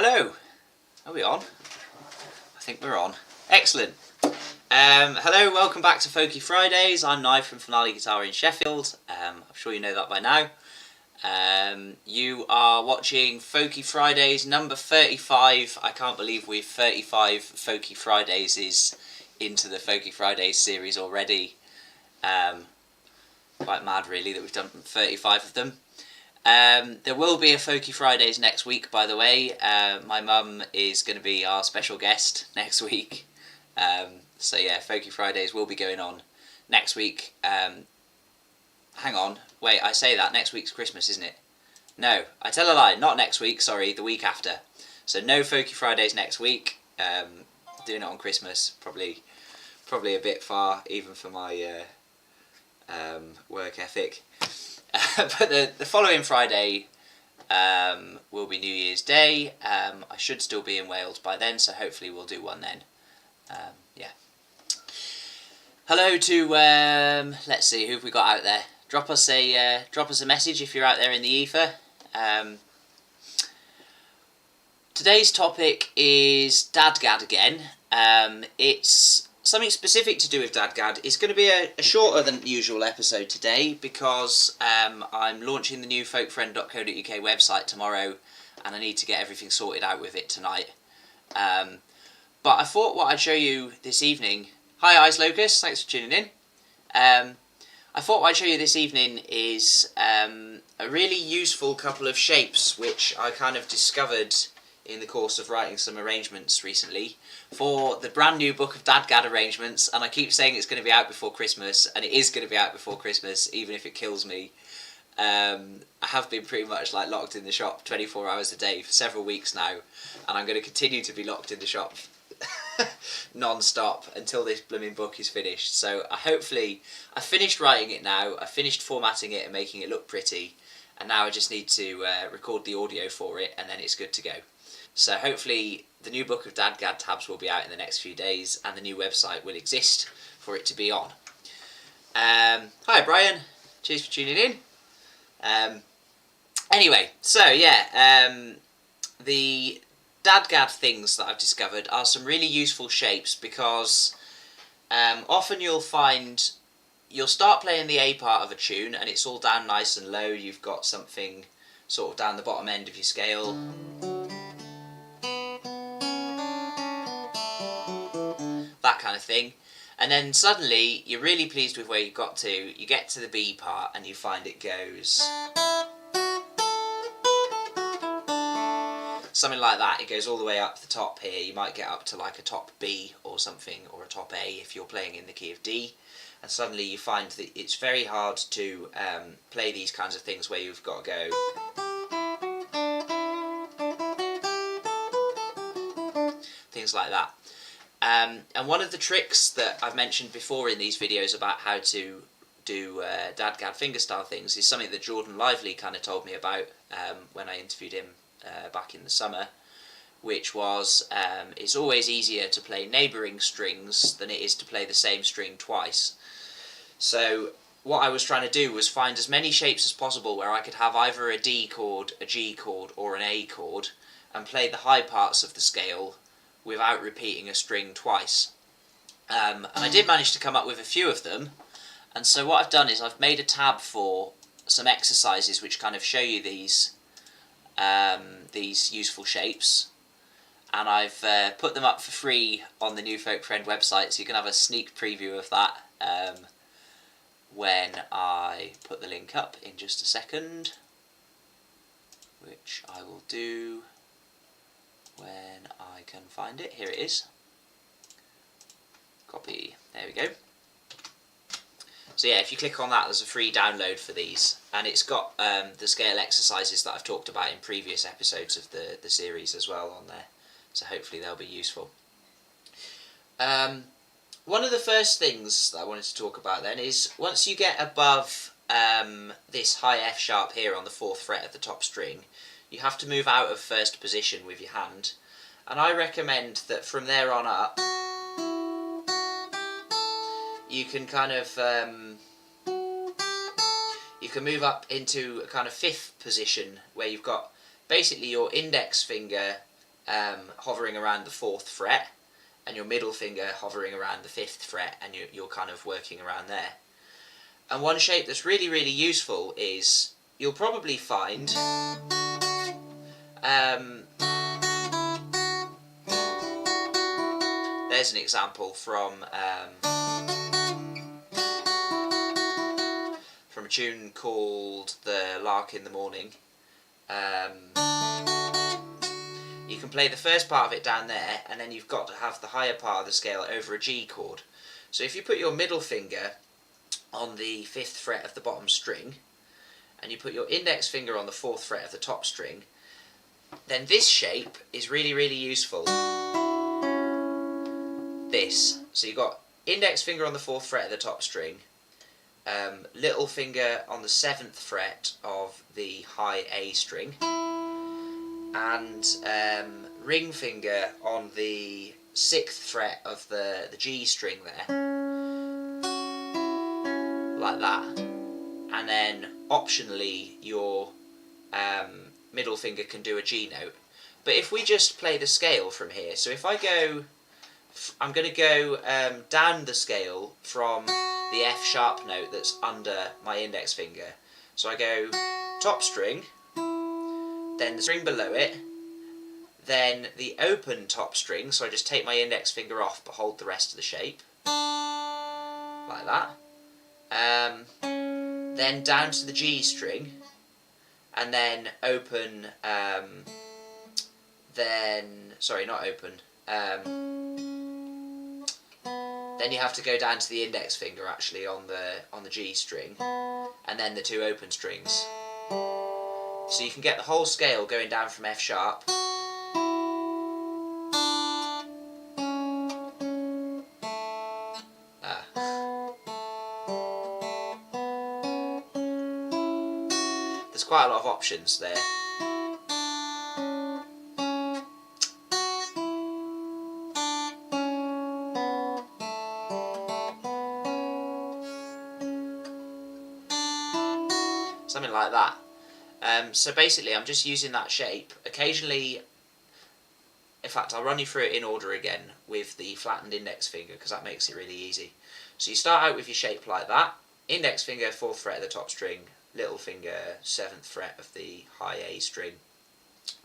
Hello. Are we on? I think we're on. Excellent. Hello, welcome back to Folky Fridays. I'm Nye from Finale Guitar in Sheffield. I'm sure you know that by now. You are watching Folky Fridays number 35. I can't believe we've 35 Folky Fridays is into the Folky Fridays series already. Quite mad really that we've done 35 of them. There will be a Folky Fridays next week, by the way. My mum is going to be our special guest next week. So yeah, Folky Fridays will be going on next week. Hang on, wait, I say that, next week's Christmas, isn't it? No, I tell a lie, not next week, sorry, the week after. So no Folky Fridays next week. Doing it on Christmas, probably a bit far, even for my work ethic. But the following Friday will be New Year's Day. I should still be in Wales by then, so hopefully we'll do one then. Yeah. Hello to let's see, who have we got out there? Drop us a message if you're out there in the ether. Today's topic is DADGAD again. It's something specific to do with DADGAD. It's going to be a shorter than usual episode today because I'm launching the new folkfriend.co.uk website tomorrow and I need to get everything sorted out with it tonight. But I thought what I'd show you this evening... Hi Eyes Locust, thanks for tuning in. I thought what I'd show you this evening is a really useful couple of shapes which I kind of discovered in the course of writing some arrangements recently for the brand new book of DADGAD arrangements, and I keep saying it's going to be out before Christmas, and it is going to be out before Christmas, even if it kills me. I have been pretty much like locked in the shop 24 hours a day for several weeks now, and I'm going to continue to be locked in the shop non-stop until this blooming book is finished. So I finished writing it now, I finished formatting it and making it look pretty, and now I just need to record the audio for it, and then it's good to go. So hopefully the new book of DADGAD tabs will be out in the next few days and the new website will exist for it to be on. Hi Brian, cheers for tuning in. Anyway, so yeah, the DADGAD things that I've discovered are some really useful shapes because often you'll start playing the A part of a tune and it's all down nice and low, you've got something sort of down the bottom end of your scale. That kind of thing. And then suddenly you're really pleased with where you've got to, you get to the B part and you find it goes... something like that. It goes all the way up the top here. You might get up to like a top B or something, or a top A if you're playing in the key of D, and suddenly you find that it's very hard to play these kinds of things where you've got to go things like that. And one of the tricks that I've mentioned before in these videos about how to do DADGAD fingerstyle things is something that Jordan Lively kind of told me about when I interviewed him back in the summer, which was it's always easier to play neighbouring strings than it is to play the same string twice. So what I was trying to do was find as many shapes as possible where I could have either a D chord, a G chord or an A chord and play the high parts of the scale without repeating a string twice. And I did manage to come up with a few of them, and so what I've done is I've made a tab for some exercises which kind of show you these useful shapes, and I've put them up for free on the new Folk Friend website, so you can have a sneak preview of that when I put the link up in just a second, which I will do when I can find it. Here it is. Copy. There we go. So yeah, if you click on that, there's a free download for these, and it's got the scale exercises that I've talked about in previous episodes of the series as well on there, so hopefully they'll be useful. One of the first things that I wanted to talk about then is once you get above this high F sharp here on the 4th fret of the top string, you have to move out of first position with your hand, and I recommend that from there on up you can kind of you can move up into a kind of 5th position where you've got basically your index finger hovering around the 4th fret, and your middle finger hovering around the 5th fret, and you're kind of working around there. And one shape that's really, really useful is, you'll probably find there's an example from a tune called The Lark in the Morning. You can play the first part of it down there, and then you've got to have the higher part of the scale over a G chord. So if you put your middle finger on the 5th fret of the bottom string, and you put your index finger on the 4th fret of the top string, then this shape is really, really useful. This. So you've got index finger on the 4th fret of the top string, little finger on the 7th fret of the high A string, and ring finger on the 6th fret of the G string there, like that. And then optionally your middle finger can do a G note. But if we just play the scale from here, so if I go, I'm going to go down the scale from the F sharp note that's under my index finger. So I go top string, then the string below it, then the open top string, so I just take my index finger off but hold the rest of the shape, like that. Then down to the G string, and then open, sorry, not open, then you have to go down to the index finger actually on the G string, and then the 2 open strings. So you can get the whole scale going down from F sharp there's quite a lot of options there. Something like that. So basically I'm just using that shape. Occasionally, in fact I'll run you through it in order again with the flattened index finger because that makes it really easy. So you start out with your shape like that. Index finger 4th fret of the top string, little finger 7th fret of the high A string,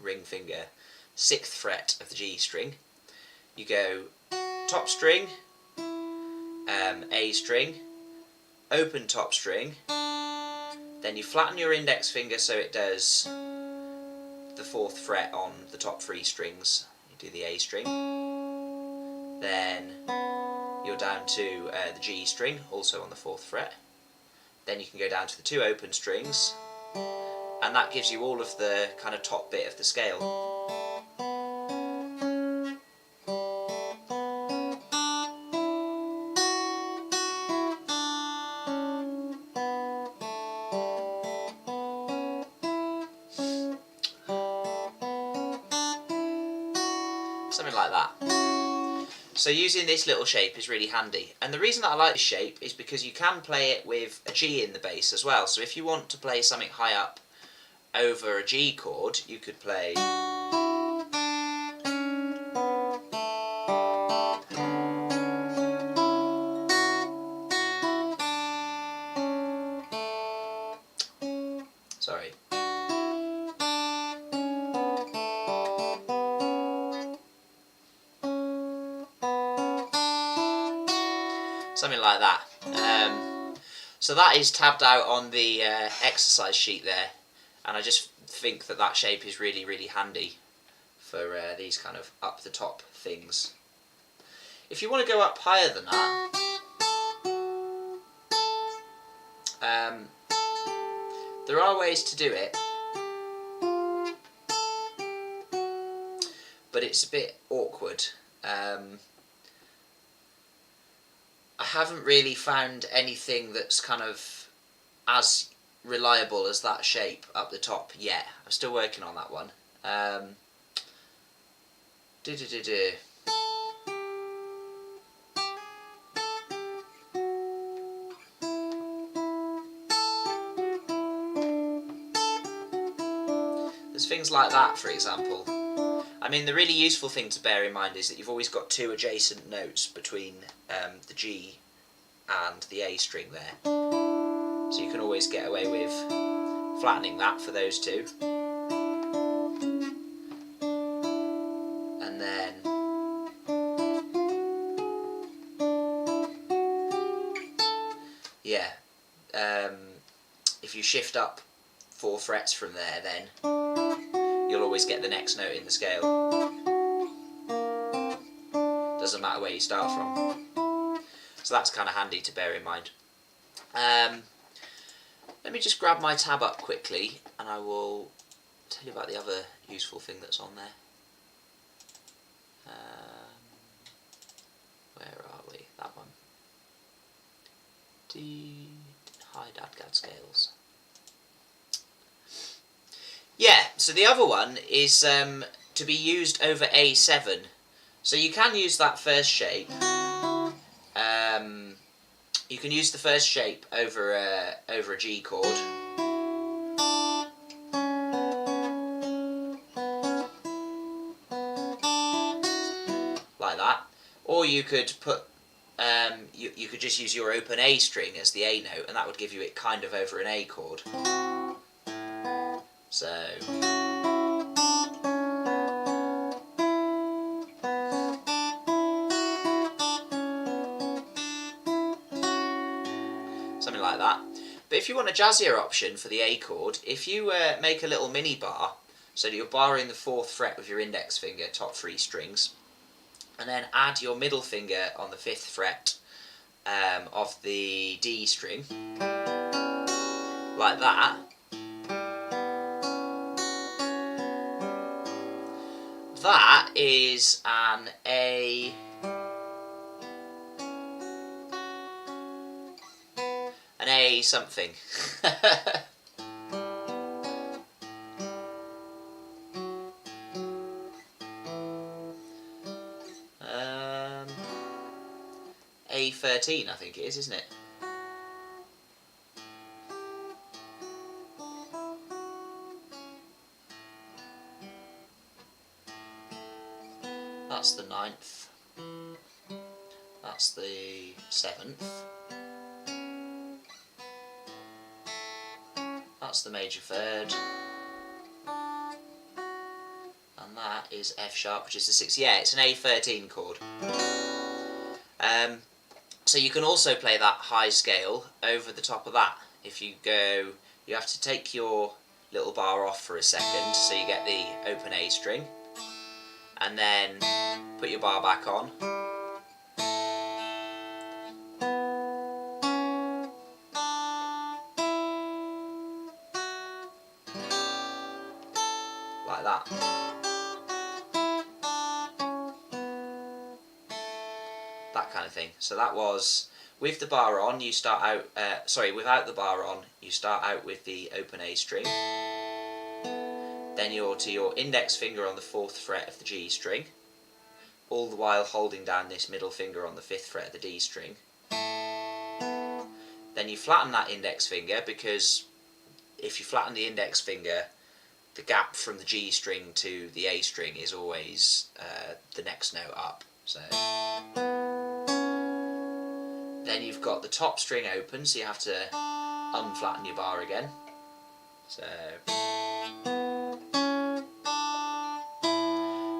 ring finger 6th fret of the G string. You go top string, A string, open top string, then you flatten your index finger so it does the 4th fret on the top 3 strings. You do the A string, then you're down to the G string, also on the 4th fret. Then you can go down to the 2 open strings, and that gives you all of the kind of top bit of the scale. Something like that. So using this little shape is really handy, and the reason that I like this shape is because you can play it with a G in the bass as well. So if you want to play something high up over a G chord, you could play sorry. Something like that. So that is tabbed out on the exercise sheet there, and I just think that that shape is really, really handy for these kind of up the top things. If you want to go up higher than that, there are ways to do it, but it's a bit awkward. I haven't really found anything that's kind of as reliable as that shape up the top yet. I'm still working on that one. There's things like that, for example. I mean, the really useful thing to bear in mind is that you've always got two adjacent notes between the G and the A string there. So you can always get away with flattening that for those two. And then yeah, if you shift up 4 frets from there, then you'll always get the next note in the scale. Doesn't matter where you start from. So that's kind of handy to bear in mind. Let me just grab my tab up quickly and I will tell you about the other useful thing that's on there. Where are we? That one. D high DADGAD scales. Yeah, so the other one is to be used over A7. So you can use that first shape. You can use the first shape over a G chord. Like that. Or you could put you could just use your open A string as the A note, and that would give you it kind of over an A chord. So something like that. But if you want a jazzier option for the A chord, if you make a little mini bar, so that you're barring the 4th fret with your index finger, top 3 strings, and then add your middle finger on the 5th fret of the D string, like that, that is an A something. A13 I think it is, isn't it? That's the 9th. That's the 7th. That's the major 3rd. And that is F sharp, which is the 6th. Yeah, it's an A13 chord. So you can also play that high scale over the top of that. If you go, you have to take your little bar off for a second, so you get the open A string, and then put your bar back on. Like that. That kind of thing. So that was, with the bar on, you start out, without the bar on, you start out with the open A string. Then you're to your index finger on the 4th fret of the G string, all the while holding down this middle finger on the 5th fret of the D string. Then you flatten that index finger, because if you flatten the index finger, the gap from the G string to the A string is always the next note up. So then you've got the top string open, so you have to unflatten your bar again. So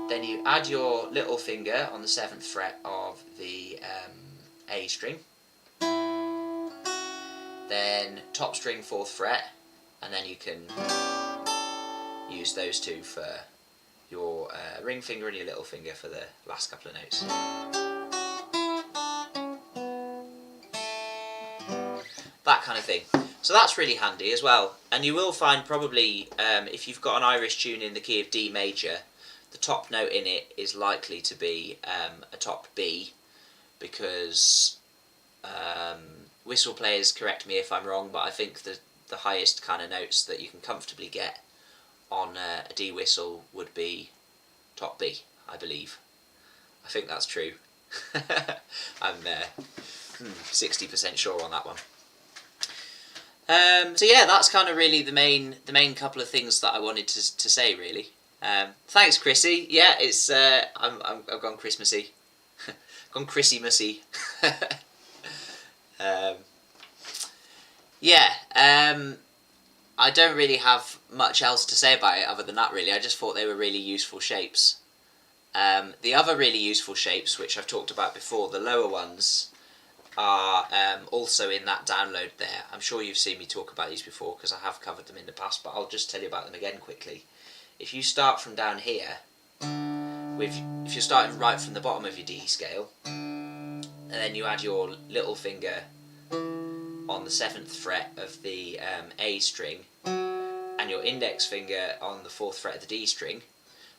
then you add your little finger on the 7th fret of the A string. Then top string 4th fret, and then you can use those two for your ring finger and your little finger for the last couple of notes. That kind of thing. So that's really handy as well. And you will find probably, if you've got an Irish tune in the key of D major, the top note in it is likely to be a top B, because whistle players correct me if I'm wrong, but I think the highest kind of notes that you can comfortably get on a D whistle would be top B, I believe. I think that's true. I'm 60% sure on that one. So yeah, that's kind of really the main couple of things that I wanted to say, really. Thanks, Chrissy. Yeah, it's I've gone Christmassy, gone Chrissy-mussy. Yeah. I don't really have much else to say about it other than that, really. I just thought they were really useful shapes. The other really useful shapes, which I've talked about before, the lower ones, are also in that download there. I'm sure you've seen me talk about these before because I have covered them in the past, but I'll just tell you about them again quickly. If you start from down here, if you're starting right from the bottom of your D scale, and then you add your little finger on the 7th fret of the A string, and your index finger on the 4th fret of the D string,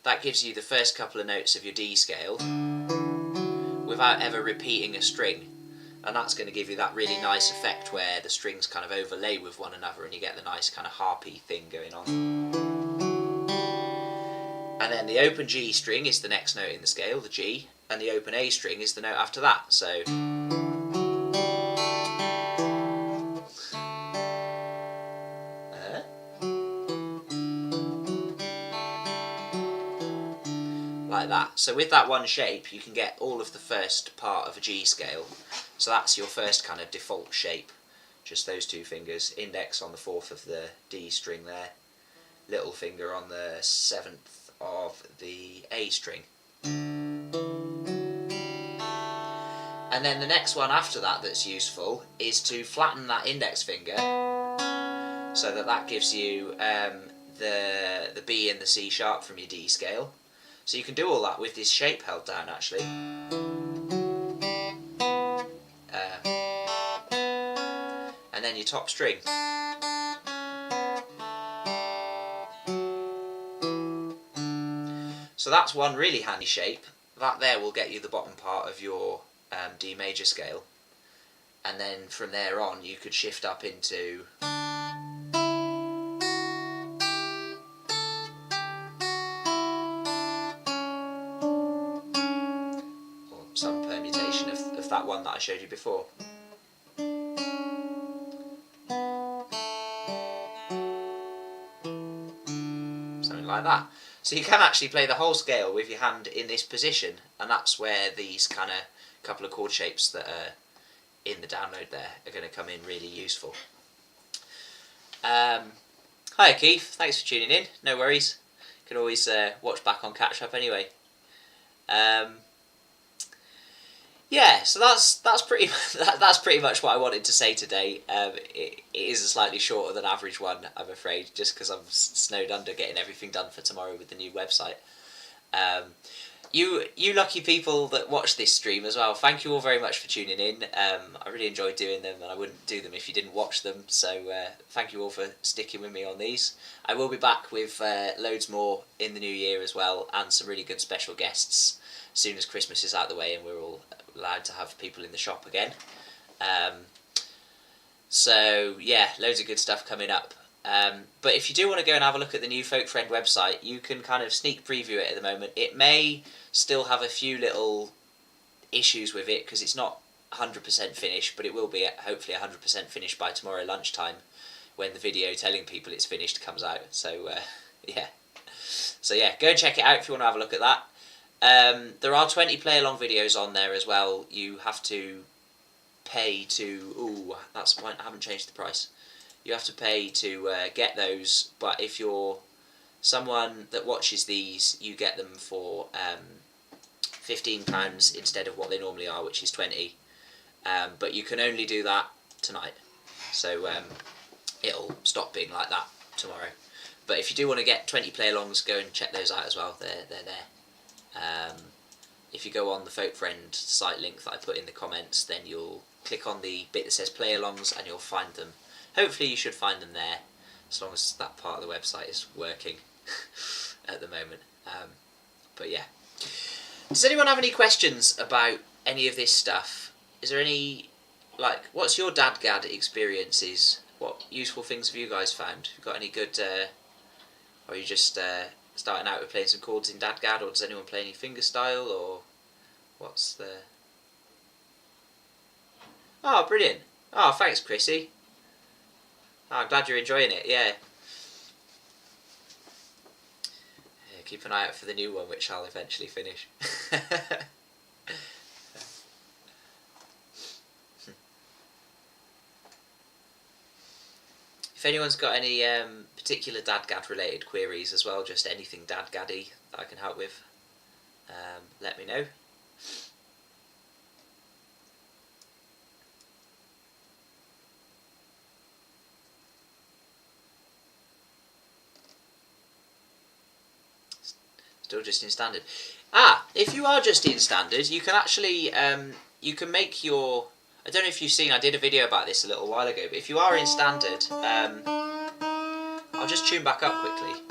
that gives you the first couple of notes of your D scale without ever repeating a string. And that's going to give you that really nice effect where the strings kind of overlay with one another and you get the nice kind of harpy thing going on. And then the open G string is the next note in the scale, the G, and the open A string is the note after that. So like that. So with that one shape you can get all of the first part of a G scale. So that's your first kind of default shape. Just those two fingers, index on the 4th of the D string there, little finger on the 7th of the A string. And then the next one after that that's useful is to flatten that index finger so that gives you the B and the C sharp from your D scale. So you can do all that with this shape held down actually. And then your top string. So that's one really handy shape. That there will get you the bottom part of your D major scale. And then from there on you could shift up into or some permutation of that one that I showed you before. Something like that. So you can actually play the whole scale with your hand in this position, and that's where these kind of couple of chord shapes that are in the download there are going to come in really useful. Hi Keith, thanks for tuning in. No worries, you can always watch back on catch up anyway. Yeah, so that's pretty much what I wanted to say today. It is a slightly shorter than average one, I'm afraid, just because I'm snowed under getting everything done for tomorrow with the new website. You lucky people that watch this stream as well, thank you all very much for tuning in. I really enjoyed doing them, and I wouldn't do them if you didn't watch them, so thank you all for sticking with me on these. I will be back with loads more in the new year as well, and some really good special guests as soon as Christmas is out of the way and we're all allowed to have people in the shop again. So yeah, loads of good stuff coming up. But if you do want to go and have a look at the new Folk Friend website, you can kind of sneak preview it at the moment. It may still have a few little issues with it because it's not 100% finished, but it will be hopefully 100% finished by tomorrow lunchtime when the video telling people it's finished comes out. So yeah. So yeah, go and check it out if you want to have a look at that. There are 20 play along videos on there as well. You have to pay to... Ooh, that's the point, I haven't changed the price. You have to pay to get those, but if you're someone that watches these, you get them for £15 instead of what they normally are, which is 20. But you can only do that tonight. So it'll stop being like that tomorrow. But if you do want to get 20 play-alongs, go and check those out as well. They're there. If you go on the Folk Friend site link that I put in the comments, then you'll click on the bit that says play-alongs and you'll find them. Hopefully you should find them there, as long as that part of the website is working at the moment. But yeah. Does anyone have any questions about any of this stuff? Is there any, like, what's your DADGAD experiences? What useful things have you guys found? Have you got any good, or are you just starting out with playing some chords in DADGAD, or does anyone play any fingerstyle, or what's the... Oh, brilliant. Oh, thanks, Chrissy. Oh, I'm glad you're enjoying it, yeah. keep an eye out for the new one, which I'll eventually finish. If anyone's got any particular DADGAD related queries as well, just anything DADGAD-y that I can help with, let me know. Still just in standard. If you are just in standard, you can actually you can make your. I don't know if you've seen. I did a video about this a little while ago. But if you are in standard, I'll just tune back up quickly.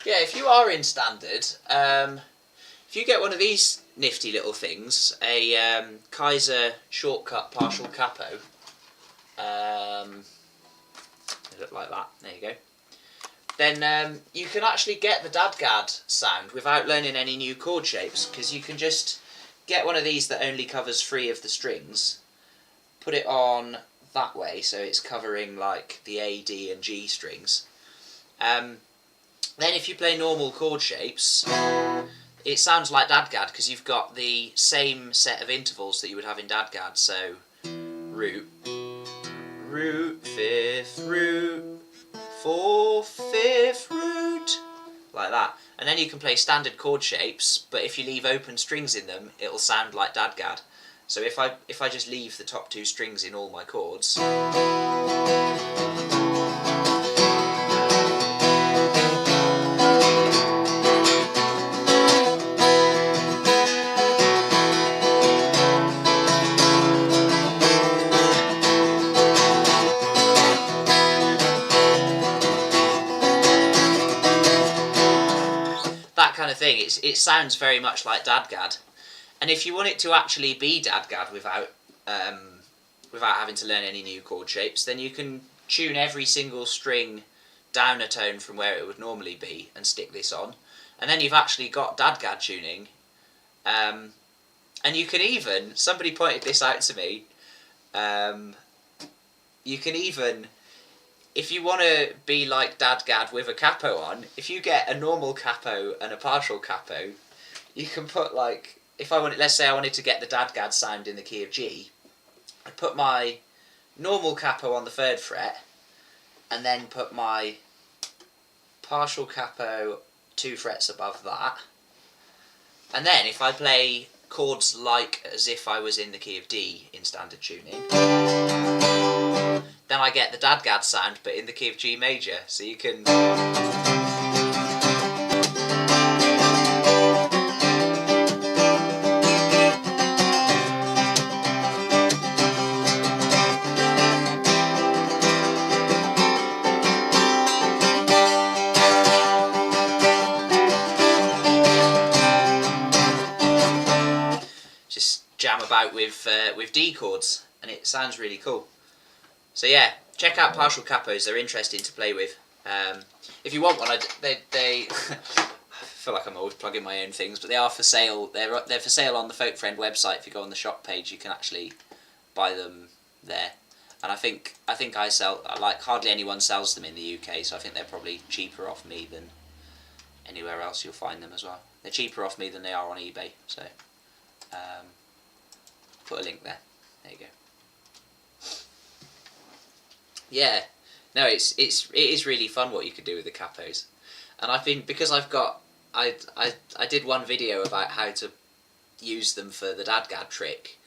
Yeah, if you are in standard, if you get one of these nifty little things, a Kaiser shortcut partial capo, they look like that, there you go, then you can actually get the DADGAD sound without learning any new chord shapes, because you can just get one of these that only covers 3 of the strings, put it on that way so it's covering like the A, D and G strings. Then if you play normal chord shapes, it sounds like DADGAD because you've got the same set of intervals that you would have in DADGAD. So root, root, 5th, root, 4th, 5th, root, like that. And then you can play standard chord shapes, but if you leave open strings in them, it'll sound like DADGAD. So if I just leave the top 2 strings in all my chords, that kind of thing, it sounds very much like DADGAD. And if you want it to actually be DADGAD without having to learn any new chord shapes, then you can tune every single string down a tone from where it would normally be and stick this on, and then you've actually got DADGAD tuning. And you can even, somebody pointed this out to me, you can even, if you want to be like DADGAD with a capo on, if you get a normal capo and a partial capo, you can put like, if I wanted, let's say I wanted to get the DADGAD sound in the key of G, I put my normal capo on the 3rd fret, and then put my partial capo 2 frets above that, and then if I play chords like as if I was in the key of D in standard tuning, then I get the DADGAD sound but in the key of G major, so you can just jam about with D chords, and it sounds really cool. So yeah, check out partial capos, they're interesting to play with. If you want one, they I feel like I'm always plugging my own things, but they are for sale. They're for sale on the Folk Friend website. If you go on the shop page, you can actually buy them there. And I think I sell, like, hardly anyone sells them in the UK, so I think they're probably cheaper off me than anywhere else you'll find them as well. They're cheaper off me than they are on eBay, so put a link there. There you go. Yeah, no, it is really fun what you can do with the capos, and I've been, because I've got, I did one video about how to use them for the DADGAD trick,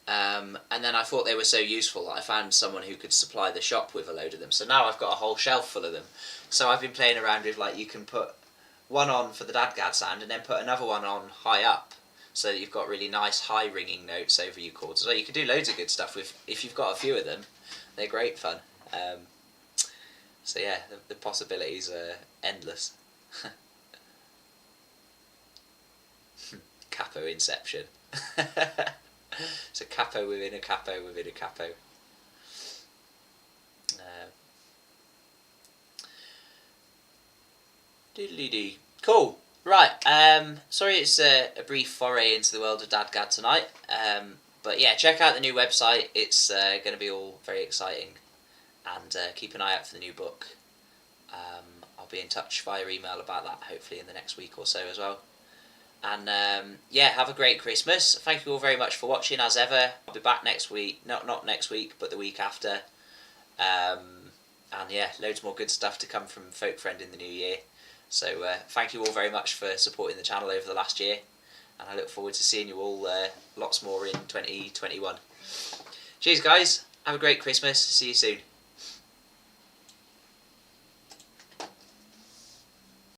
and then I thought they were so useful that I found someone who could supply the shop with a load of them. So now I've got a whole shelf full of them. So I've been playing around with, like, you can put one on for the DADGAD sound and then put another one on high up, so that you've got really nice high ringing notes over your chords. So you can do loads of good stuff with, if you've got a few of them. They're great fun. So yeah, the possibilities are endless. Capo inception. It's a capo within a capo within a capo. Doodly-doo. Cool. Right, sorry it's a brief foray into the world of DADGAD tonight, but yeah, check out the new website. It's going to be all very exciting, and keep an eye out for the new book. I'll be in touch via email about that hopefully in the next week or so as well. And yeah, have a great Christmas. Thank you all very much for watching as ever. I'll be back next week, not next week, but the week after. And yeah, loads more good stuff to come from Folk Friend in the new year. So thank you all very much for supporting the channel over the last year, and I look forward to seeing you all lots more in 2021. Cheers guys, have a great Christmas, see you soon.